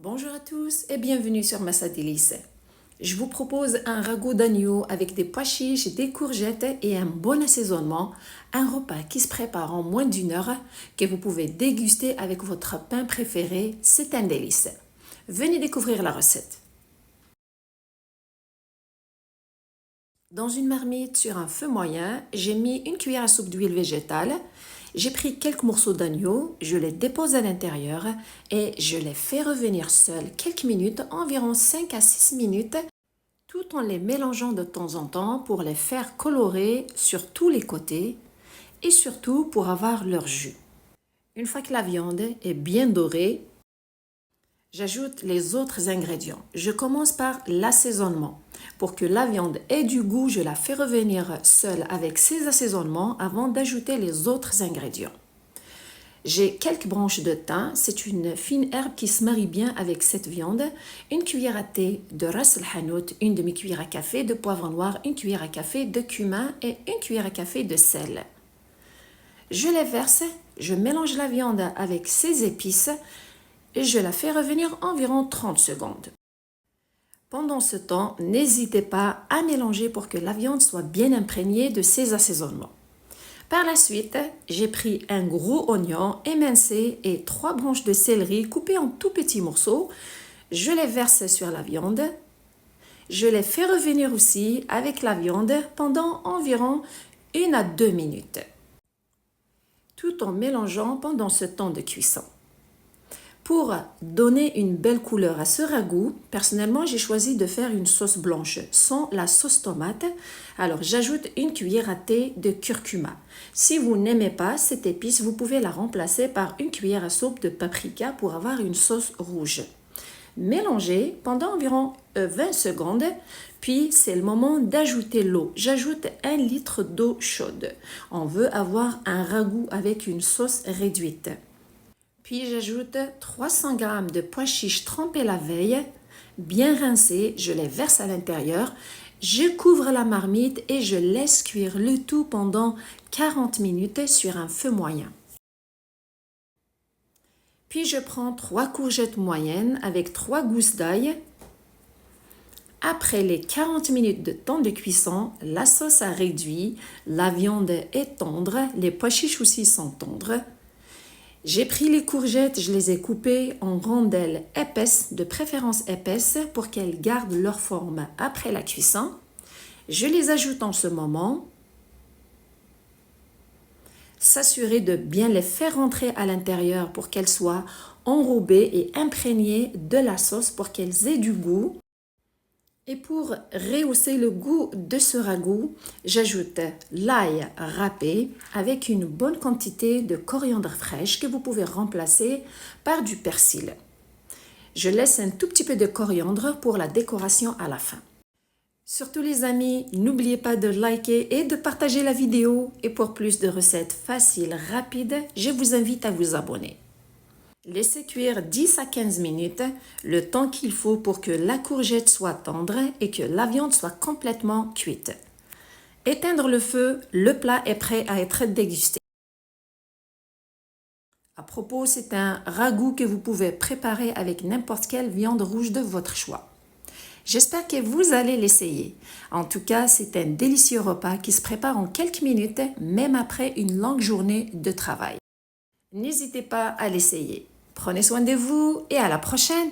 Bonjour à tous et bienvenue sur Massa Délices. Je vous propose un ragoût d'agneau avec des pois chiches, des courgettes et un bon assaisonnement. Un repas qui se prépare en moins d'une heure que vous pouvez déguster avec votre pain préféré. C'est un délice. Venez découvrir la recette. Dans une marmite sur un feu moyen, j'ai mis une cuillère à soupe d'huile végétale. J'ai pris quelques morceaux d'agneau, je les dépose à l'intérieur et je les fais revenir seuls quelques minutes, environ 5 à 6 minutes, tout en les mélangeant de temps en temps pour les faire colorer sur tous les côtés et surtout pour avoir leur jus. Une fois que la viande est bien dorée, j'ajoute les autres ingrédients. Je commence par l'assaisonnement. Pour que la viande ait du goût, je la fais revenir seule avec ces assaisonnements avant d'ajouter les autres ingrédients. J'ai quelques branches de thym, c'est une fine herbe qui se marie bien avec cette viande, une cuillère à thé de ras el hanout, une demi-cuillère à café de poivre noir, une cuillère à café de cumin et une cuillère à café de sel. Je les verse, je mélange la viande avec ces épices et je la fais revenir environ 30 secondes. Pendant ce temps, n'hésitez pas à mélanger pour que la viande soit bien imprégnée de ces assaisonnements. Par la suite, j'ai pris un gros oignon émincé et 3 branches de céleri coupées en tout petits morceaux. Je les verse sur la viande. Je les fais revenir aussi avec la viande pendant environ 1 à 2 minutes, tout en mélangeant pendant ce temps de cuisson. Pour donner une belle couleur à ce ragoût, personnellement, j'ai choisi de faire une sauce blanche sans la sauce tomate. Alors, j'ajoute une cuillère à thé de curcuma. Si vous n'aimez pas cette épice, vous pouvez la remplacer par une cuillère à soupe de paprika pour avoir une sauce rouge. Mélangez pendant environ 20 secondes, puis c'est le moment d'ajouter l'eau. J'ajoute 1 litre d'eau chaude. On veut avoir un ragoût avec une sauce réduite. Puis j'ajoute 300 g de pois chiches trempés la veille, bien rincés, je les verse à l'intérieur. Je couvre la marmite et je laisse cuire le tout pendant 40 minutes sur un feu moyen. Puis je prends 3 courgettes moyennes avec 3 gousses d'ail. Après les 40 minutes de temps de cuisson, la sauce a réduit, la viande est tendre, les pois chiches aussi sont tendres. J'ai pris les courgettes, je les ai coupées en rondelles épaisses, de préférence épaisses, pour qu'elles gardent leur forme après la cuisson. Je les ajoute en ce moment. S'assurer de bien les faire rentrer à l'intérieur pour qu'elles soient enrobées et imprégnées de la sauce pour qu'elles aient du goût. Et pour rehausser le goût de ce ragoût, j'ajoute l'ail râpé avec une bonne quantité de coriandre fraîche que vous pouvez remplacer par du persil. Je laisse un tout petit peu de coriandre pour la décoration à la fin. Surtout les amis, n'oubliez pas de liker et de partager la vidéo. Et pour plus de recettes faciles, rapides, je vous invite à vous abonner. Laissez cuire 10 à 15 minutes, le temps qu'il faut pour que la courgette soit tendre et que la viande soit complètement cuite. Éteindre le feu, le plat est prêt à être dégusté. À propos, c'est un ragoût que vous pouvez préparer avec n'importe quelle viande rouge de votre choix. J'espère que vous allez l'essayer. En tout cas, c'est un délicieux repas qui se prépare en quelques minutes, même après une longue journée de travail. N'hésitez pas à l'essayer. Prenez soin de vous et à la prochaine!